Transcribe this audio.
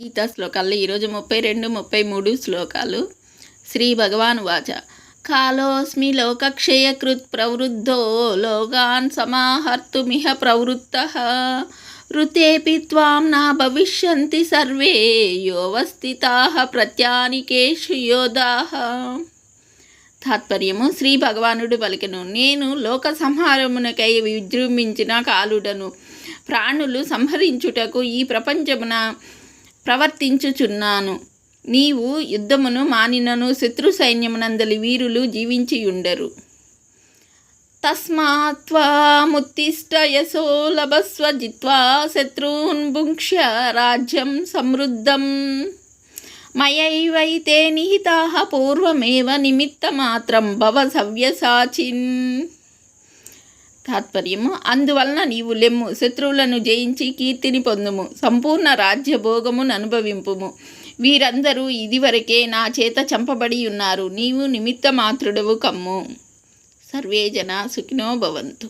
గీతా శ్లోకాల్లో ఈరోజు 32, 33 శ్లోకాలు. శ్రీ భగవాన్ వాచ కాలోస్మి లోకక్షయకృత్ ప్రవృద్ధో లోకాన్ సమాహర్తుమిహ ప్రవృత్తః ఋతేపి త్వాం నా భవిష్యంతి సర్వే యోవస్థితాః ప్రత్యానికేషు యోధాః. తాత్పర్యము: శ్రీ భగవానుడు పలికెను, నేను లోక సంహారమునకై విజృంభించిన కాలుడను. ప్రాణులు సంహరించుటకు ఈ ప్రపంచమున ప్రవర్తించుచున్నాను. నీవు యుద్ధమును మానినను శత్రు సైన్యమునందలి వీరులు జీవించియుండరు. తస్మాత్ త్వాముత్తిష్ట యశో లభస్వ జిత్వా శత్రూన్ భుంక్ష్య రాజ్యం సమృద్ధం మయైవైతే నిహితాః పూర్వమేవ నిమిత్తమాత్రం భవ సవ్యసాచిన్. తాత్పర్యము: అందువలన నీవు లెమ్ము, శత్రువులను జయించి కీర్తిని పొందుము, సంపూర్ణ రాజ్యభోగమును అనుభవింపుము. వీరందరూ ఇదివరకే నా చేత చంపబడి ఉన్నారు, నీవు నిమిత్త మాత్రుడవు కమ్ము. సర్వే జనా సుఖినో భవంతు.